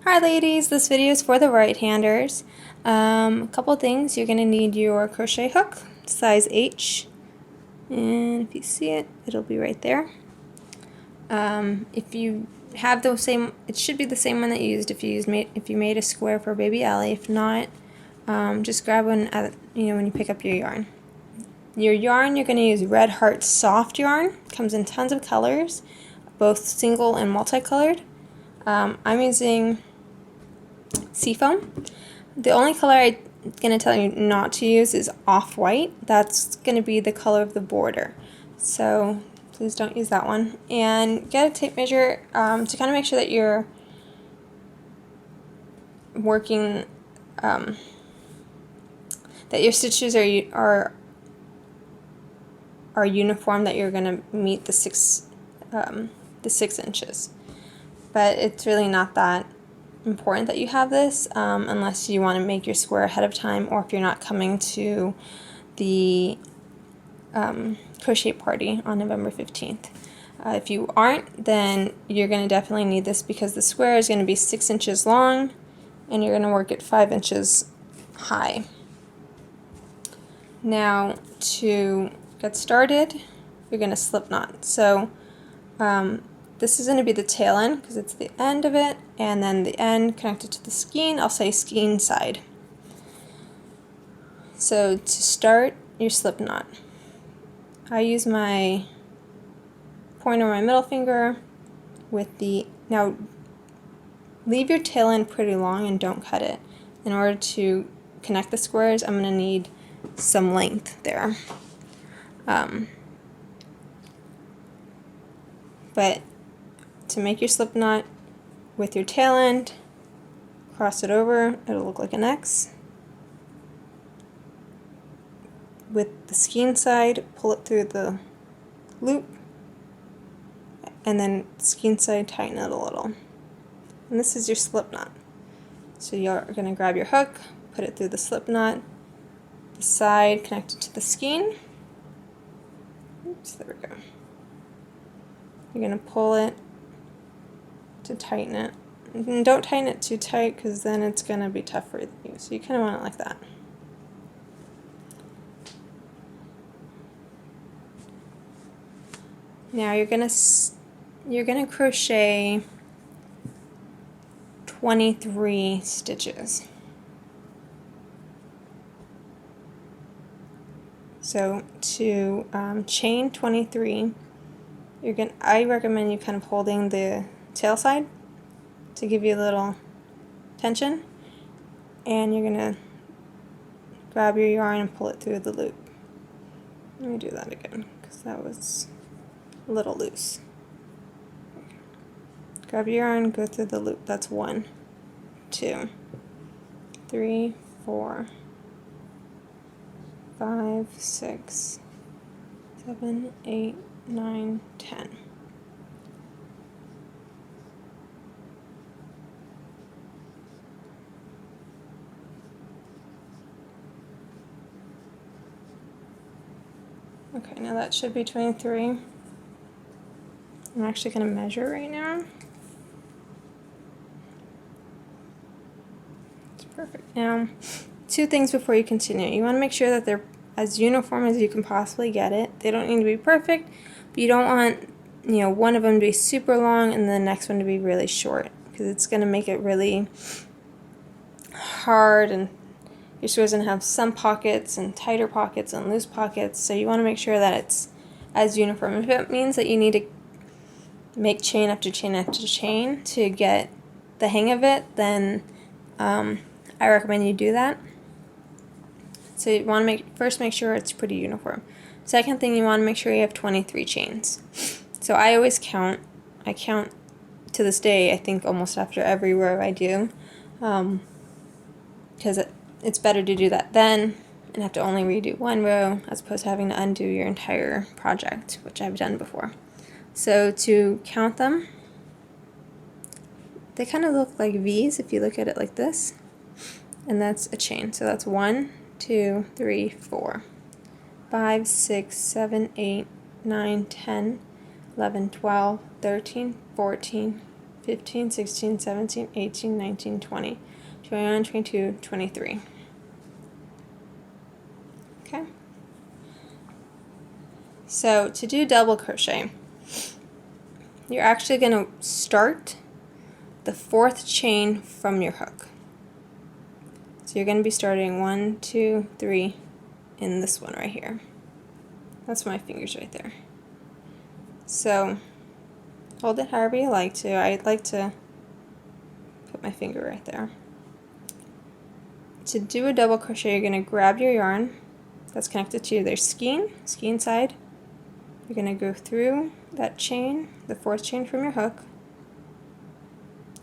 Hi ladies, this video is for the right-handers. A couple things, you're going to need your crochet hook, size H, and if you see it, it'll be right there. If you have the same, it should be the same one that you used if you made a square for Baby Ellie. If not, just grab one when you pick up your yarn. Your yarn, you're going to use Red Heart Soft yarn. Comes in tons of colors, both single and multicolored. I'm using Seafoam. The only color I'm going to tell you not to use is Off-White. That's going to be the color of the border. So please don't use that one. And get a tape measure to kind of make sure that you're working, that your stitches are uniform, that you're going to meet the 6 inches. But it's really not that important that you have this unless you want to make your square ahead of time, or if you're not coming to the crochet party on November 15th. If you aren't, then you're going to definitely need this because the square is going to be 6 inches long and you're going to work it 5 inches high. Now to get started, you're going to slip knot. So this is going to be the tail end because it's the end of it, and then the end connected to the skein, I'll say skein side. So to start your slip knot, I use my pointer, my middle finger with the, now leave your tail end pretty long and don't cut it. In order to connect the squares, I'm going to need some length there. But to make your slip knot with your tail end, cross it over, it'll look like an X. With the skein side, pull it through the loop, and then skein side, tighten it a little. And this is your slip knot. So you're going to grab your hook, put it through the slip knot, the side connected to the skein. Oops, there we go. You're going to pull it to tighten it. And don't tighten it too tight because then it's going to be tough for you. So you kind of want it like that. Now you're going to crochet 23 stitches. So to chain 23, I recommend you kind of holding the tail side to give you a little tension, and you're going to grab your yarn and pull it through the loop. Let me do that again because that was a little loose. Grab your yarn, go through the loop. That's 1, 2, 3, 4, 5, 6, 7, 8, 9, 10. Okay, now that should be 23. I'm actually going to measure right now. It's perfect. Now, 2 things before you continue. You want to make sure that they're as uniform as you can possibly get it. They don't need to be perfect, but you don't want, one of them to be super long and the next one to be really short, because it's going to make it really hard, and your square's going to have some pockets and tighter pockets and loose pockets, so you want to make sure that it's as uniform. If it means that you need to make chain after chain after chain to get the hang of it, then I recommend you do that. So you want to first make sure it's pretty uniform. Second thing, you want to make sure you have 23 chains. So I always count. I count to this day, I think almost after every row I do, because it's better to do that then and have to only redo 1 row as opposed to having to undo your entire project, which I've done before. So to count them, they kind of look like V's if you look at it like this, and that's a chain. So that's 1, 2, 3, 4, 5, 6, 7, 8, 9, 10, 11, 12, 13, 14, 15, 16, 17, 18, 19, 20, 21, 22, 23. Okay. So to do double crochet, you're actually going to start the 4th chain from your hook. So you're going to be starting 1, 2, 3 in this one right here. That's my fingers right there. So hold it however you like to. I'd like to put my finger right there. To do a double crochet, you're going to grab your yarn that's connected to their skein side. You're going to go through that chain, the 4th chain from your hook,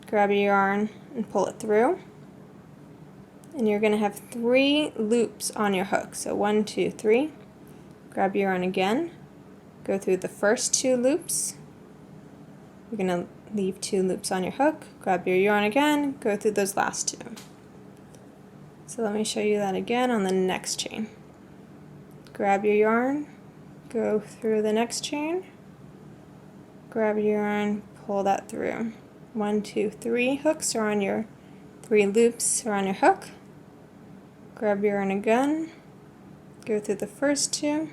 grab your yarn and pull it through, and you're going to have 3 loops on your hook. So 1, 2, 3, grab your yarn again, go through the first 2 loops, you're going to leave 2 loops on your hook, grab your yarn again, go through those last 2. So let me show you that again on the next chain. Grab your yarn, go through the next chain, grab your yarn, pull that through. 1, 2, 3 hooks are on your 3 loops are on your hook. Grab your yarn again, go through the first 2,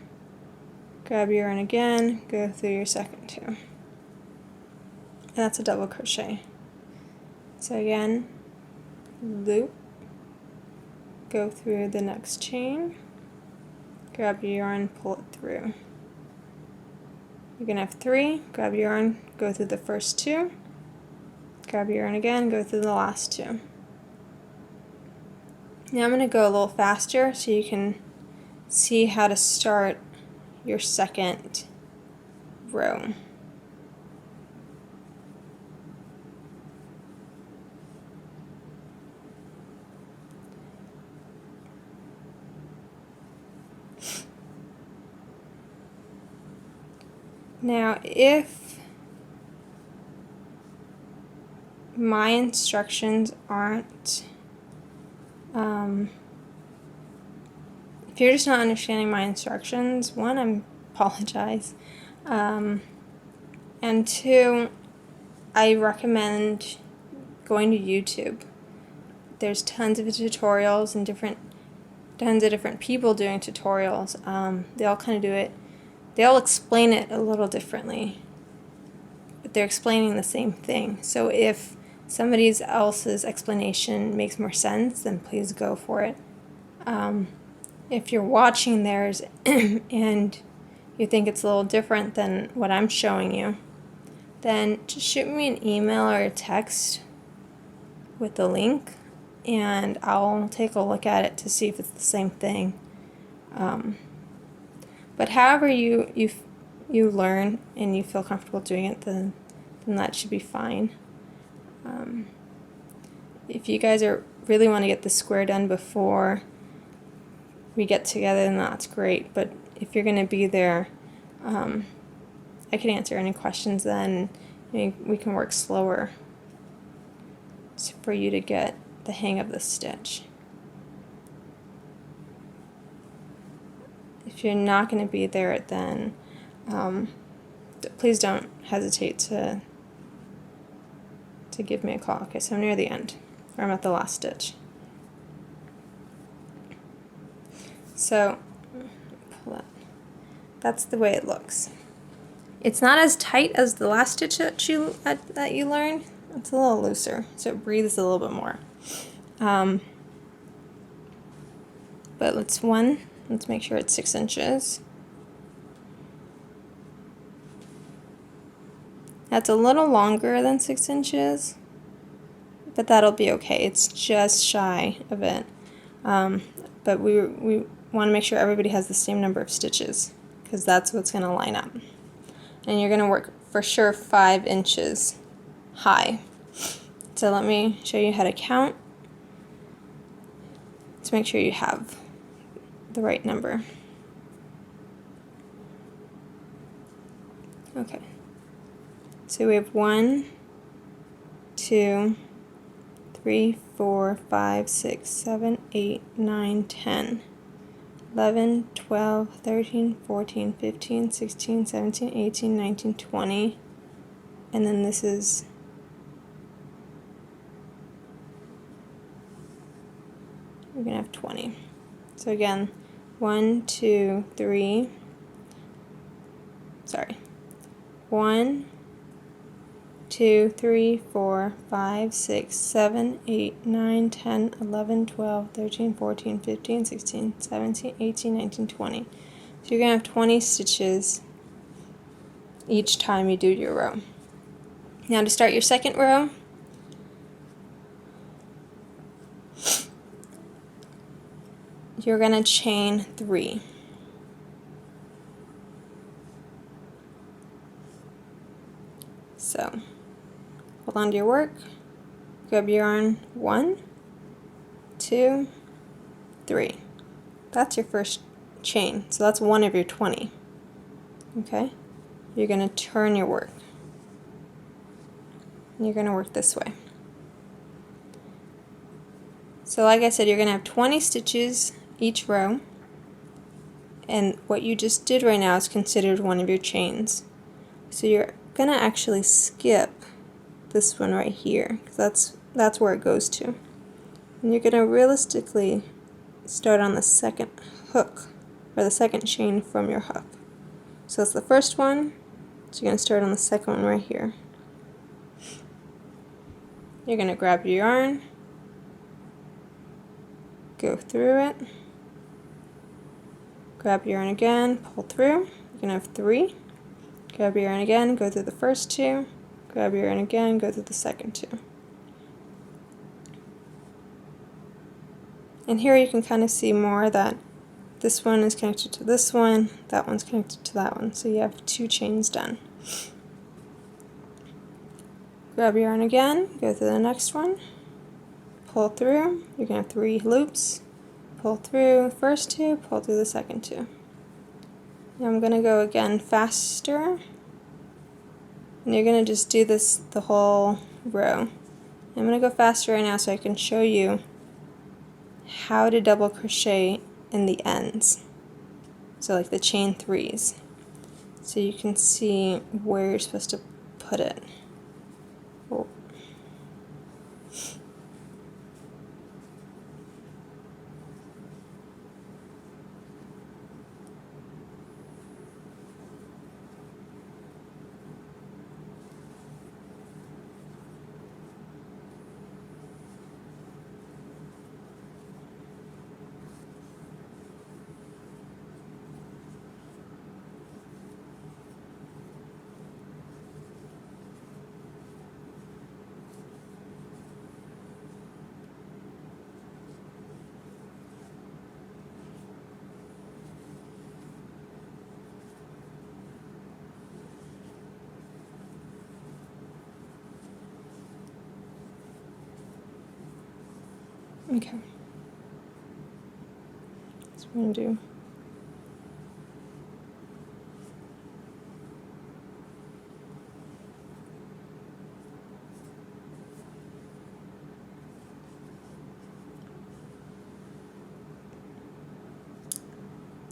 grab your yarn again, go through your second 2. And that's a double crochet. So again, loop, go through the next chain, grab your yarn, pull it through. You're going to have 3, grab your yarn, go through the first 2, grab your yarn again, go through the last 2. Now I'm going to go a little faster so you can see how to start your second row. Now, if my instructions aren't, if you're just not understanding my instructions, 1, I apologize, and 2, I recommend going to YouTube. There's tons of tutorials and tons of different people doing tutorials. They all kind of do it. They all explain it a little differently, but they're explaining the same thing. So if somebody else's explanation makes more sense, then please go for it. If you're watching theirs and you think it's a little different than what I'm showing you, then just shoot me an email or a text with the link, and I'll take a look at it to see if it's the same thing. But however you learn and you feel comfortable doing it, then that should be fine. If you guys really want to get the square done before we get together, then that's great. But if you're going to be there, I can answer any questions then. We can work slower for you to get the hang of the stitch. If you're not going to be there, then please don't hesitate to give me a call. Okay, so I'm near the end, or I'm at the last stitch. So pull that. That's the way it looks. It's not as tight as the last stitch that you learned. It's a little looser, so it breathes a little bit more. But let's make sure it's 6 inches. That's a little longer than 6 inches, but that'll be okay. It's just shy of it. But we want to make sure everybody has the same number of stitches, because that's what's going to line up. And you're going to work for sure 5 inches high. So let me show you how to count to make sure you have the right number. Okay. So we have 1, 2, 3, 4, 5, 6, 7, 8, 9, 10, 11, 12, 13, 14, 15, 16, 17, 18, 19, 20, and then this is you're going to have 20. So again, 1, 2, 3, 1, 2, 3, 4, 5, 6, 7, 8, 9, 10, 11, 12, 13, 14, 15, 16, 17, 18, 19, 20. So you're going to have 20 stitches each time you do your row. Now to start your second row, you're going to chain 3. So hold on to your work, grab your yarn, 1, 2, 3. That's your first chain, so that's one of your 20. Okay? You're going to turn your work. And you're going to work this way. So like I said, you're going to have 20 stitches each row, and what you just did right now is considered one of your chains. So you're going to actually skip this one right here, because that's where it goes to. And you're going to realistically start on the second hook, or the second chain from your hook. So that's the first one, so you're going to start on the second one right here. You're going to grab your yarn, go through it, grab your yarn again, pull through. You're going to have 3. Grab your yarn again, go through the first 2, grab your yarn again, go through the second 2. And here you can kind of see more that this one is connected to this one, that one's connected to that one, so you have 2 chains done. Grab your yarn again, go through the next one, pull through, you're going to have 3 loops, pull through the first 2, pull through the second 2. Now I'm going to go again faster, and you're going to just do this the whole row. I'm going to go faster right now so I can show you how to double crochet in the ends, so like the chain 3s, so you can see where you're supposed to put it. Oh. Okay. That's what I'm going to do.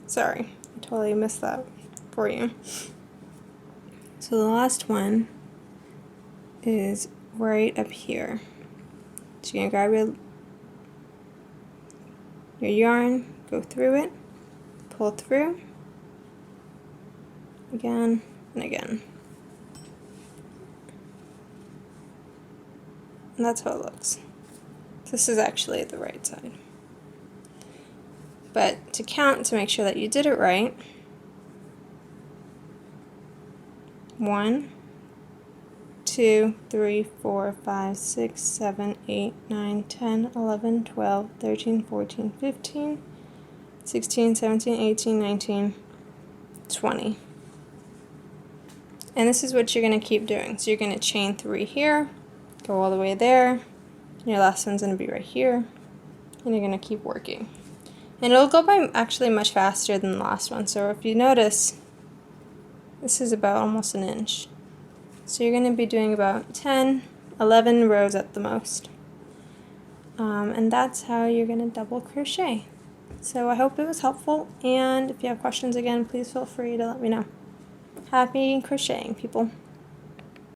Sorry, I totally missed that for you. So the last one is right up here. So you're going to grab your yarn, go through it, pull through, again and again. And that's how it looks. This is actually the right side. But to count, to make sure that you did it right, 1, 2, 3, 4, 5, 6, 7, 8, 9, 10, 11, 12, 13, 14, 15, 16, 17, 18, 19, 20. And this is what you're going to keep doing. So you're going to chain 3 here, go all the way there, and your last one's going to be right here, and you're going to keep working. And it'll go by actually much faster than the last one. So if you notice, this is about almost an inch. So you're going to be doing about 10, 11 rows at the most. And that's how you're going to double crochet. So I hope it was helpful, and if you have questions again, please feel free to let me know. Happy crocheting, people.